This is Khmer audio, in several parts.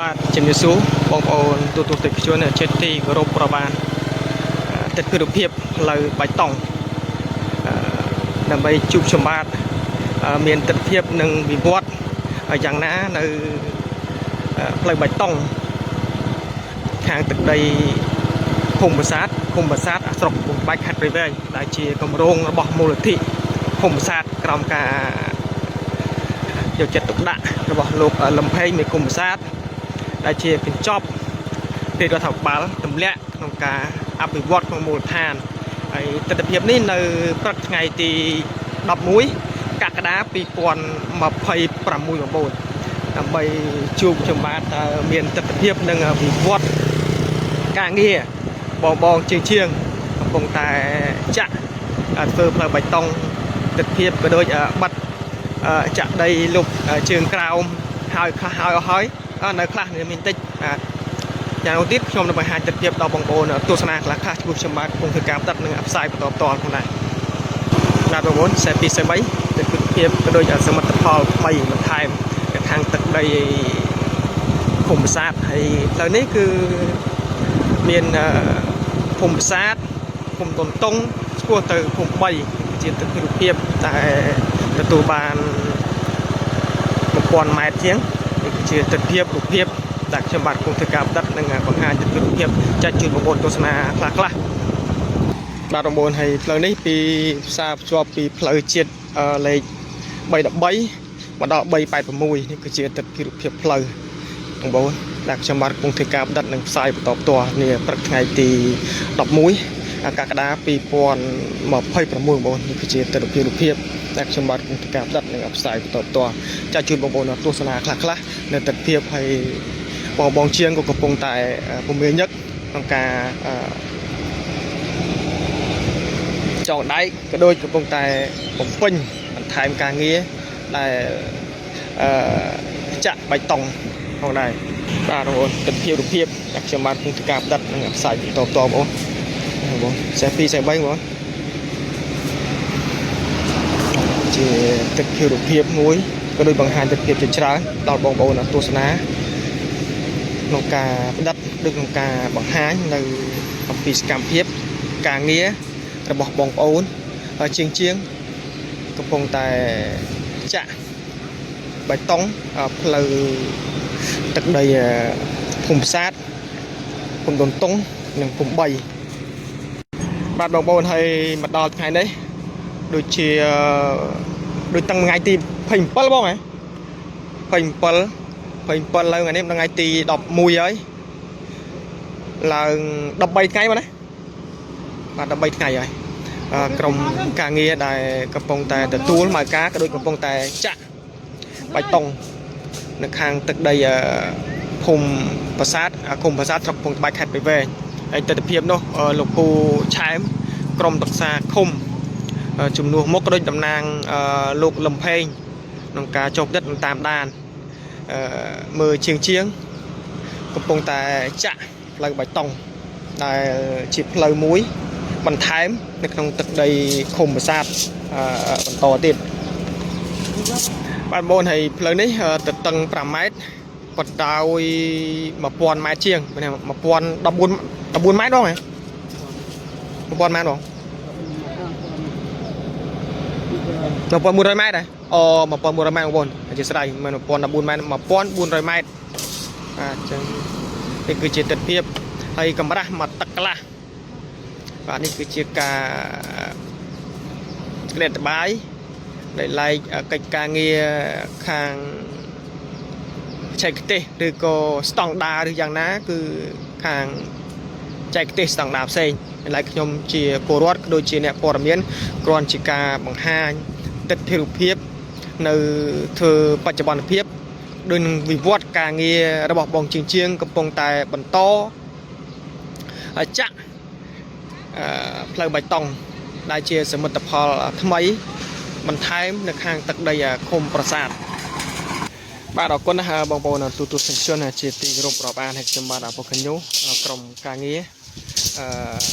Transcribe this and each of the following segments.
បាទជំរាបសួរបងប្អូនទូទស្សនិកជនជាតិទីគោរពប្របានទិដ្ឋភាពផ្លូវបៃតងដើម្បីជួបជុំបាទមានទិដ្ឋភាពនិងវិវត្តយ៉ាងណានៅផ្លូវបៃតងខាងទឹកដីភូមិប្រាសាទស្រុកបំបែកខេត្តព្រៃវែងដែលជាគម្រោងរបស់មូលនិធិភូមិប្រាសាទក្រោមការយកចិត្តទុកដាក់របស់លោកលំផេងមេគុំប្រាសាទដែលជាកញ្ចប់រាជរដ្ឋាភិបាលទម្លាក់ក្នុងការអភិវឌ្ឍក្នុងមូលដ្ឋានហើយទិដ្ឋភាពនេះនៅព្រឹកថ្ងៃទី11កក្កដា2026ដើម្បីជួបជុំបាទមានទិដ្ឋភាពនិងវិវត្តការងារបងជាងកំពុងតែចាក់ធ្វើផ្លូវបៃតងទិដ្ឋភាពក៏ដូចបាត់ចាក់ដីលុបជើងក្រោមហើយខ្លះហើយនៅខ្លះមានតិចយ៉ាងនោះទៀតខ្ញុំនឹងបង្ហាញទិដ្ឋភាពដល់បងប្អូនទស្សនាខ្លះជួបខ្ញុំបាទកំពុងធ្វើការផ្ដិតនិងផ្សាយបន្តផ្ទាល់ផងដែរបាទបងប្អូនសេទី3ទិដ្ឋភាពក៏ដូចសមិទ្ធផលថ្មីបន្ថែមនៅខាងទឹកដីភូមិប្រាសាទហើយផ្លូវនេះគឺមានភូមិប្រាសាទភូមិតុនតុងឆ្ពោះទៅភូមិ3ជាទិដ្ឋភាពតែទទួលបាន1000ម៉ែត្រជាងនេះគឺជាទិដ្ឋភាពរូបភាពដែលខ្ញុំបាទគង់ធ្វើការផ្ដិតនិងបង្ហាញទិដ្ឋភាពចាច់ជូនបងប្អូនទស្សនាខ្លះបាទបងប្អូនហើយផ្លូវនេះពីផ្សារភ្ជាប់ពីផ្លូវជាតិលេខ313មកដល់386នេះគឺជាទិដ្ឋភាពផ្លូវបងប្អូនដែលខ្ញុំបាទគង់ធ្វើការផ្ដិតនិងផ្សាយបន្តផ្ទាល់នេះព្រឹកថ្ងៃទី11កក្កដា2026បងប្អូននេះគឺជាទិដ្ឋភាពដែលខ្ញុំបាទគង់ធ្វើការផ្ដិតនិងផ្សាយបន្តផ្ទាល់ចាច់ជូនបងប្អូនទស្សនាខ្លះនៅទិដ្ឋភាពហើយបងជាងក៏កំពុងតែពមៀញឹកក្នុងការចងដៃក៏ដូចកំពុងតែបំពេញបន្ថែមការងារដែលចាក់បៃតងផងដែរបាទបងប្អូនទិដ្ឋភាពដែលខ្ញុំបាទគង់ធ្វើការផ្ដិតនិងផ្សាយបន្តផ្ទាល់បងប្អូនសេ2 3បងប្អូនជាទិដ្ឋភាពមួយក៏ដូចបង្ហាញទិដ្ឋភាពជាច្រើនដល់បងប្អូនទស្សនាក្នុងការផ្ដិតឬក្នុងការបង្ហាញនៅអំពីសកម្មភាពការងាររបស់បងប្អូនជាងកំពុងតែចាក់បៃតងផ្លូវទឹកដីភូមិប្រាសាទភូមិតុនតុងនិងភូមិ3បាទបងប្អូនហើយមកដល់ថ្ងៃនេះដូចជាដូចតាំងថ្ងៃទី27បងហ៎27ឡើងថ្ងៃនេះថ្ងៃទី11ហើយឡើង13ថ្ងៃមកណាបាទ13ថ្ងៃហើយក្រុមការងារដែលកំពុងតែទទួលមកការក៏ដូចកំពុងតែចាក់បៃតងនៅខាងទឹកដីភូមិប្រាសាទឃុំប្រាសាទស្រុកកំពង់ត្បែកខេត្តព្រៃវែងហើយទិដ្ឋភាពនោះលោកពូឆែមក្រុមរក្សាឃុំជំនួសមុខក៏ដូចតំណាងលោកលំផេងក្នុងការចុះផ្ដិតតាមដានមើលជាងកំពុងតែចាក់ផ្លូវបៃតងដែលជាផ្លូវមួយបន្ថែមនៅក្នុងទឹកដីឃុំប្រាសាទបន្តទៀតបាទបងប្អូនហើយផ្លូវនេះទទឹង5ម៉ែត្រប៉ុន្តែ1000ម៉ែត្រជាង1014ម៉ែត្របងហ៎1000ម៉ែត្របង1100ម៉ែត្រអូ1100ម៉ែត្របងប្អូនអធិស្ឋានមិន1014ម៉ែត្រ1400ម៉ែត្របាទអញ្ចឹងនេះគឺជាទិដ្ឋភាពហើយកម្រាស់មកទឹកកន្លះបាទនេះគឺជាការក្លែតបាយដែលឡែកកិច្ចការងារខាងបច្ចេកទេសឬក៏ស្តង់ដារឬយ៉ាងណាគឺខាងបច្ចេកទេសស្តង់ដារផ្សេងឡែកខ្ញុំជាពលរដ្ឋដូចជាអ្នកព័ត៌មានគ្រាន់ជាការបង្ហាញទិដ្ឋភាពនៅធ្វើបច្ចុប្បន្នភាពដោយនឹងវិវត្តការងាររបស់បងជាងកំពុងតែបន្តចាក់ផ្លូវបៃតងដែលជាសមិទ្ធផលថ្មីបន្ថែមនៅខាងទឹកដីឃុំប្រាសាទបាទអរគុណណាស់បងប្អូនទូទស្សនិកជនជាទីគោរពរាប់អានហើយខ្ញុំបាទអពុកញូក្រុមការងារ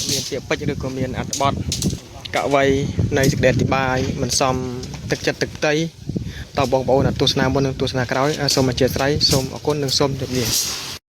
មានពាក្យពេចន៍ឬក៏មានអត្ថបទកវីនៃសេចក្តីអធិប្បាយមិនសមទឹកចិត្តទឹកដី តើបងប្អូនទស្សនាមុននិងទស្សនាក្រោយសូមអធិស្ឋានសូមអរគុណនិងសូមជម្រាបលា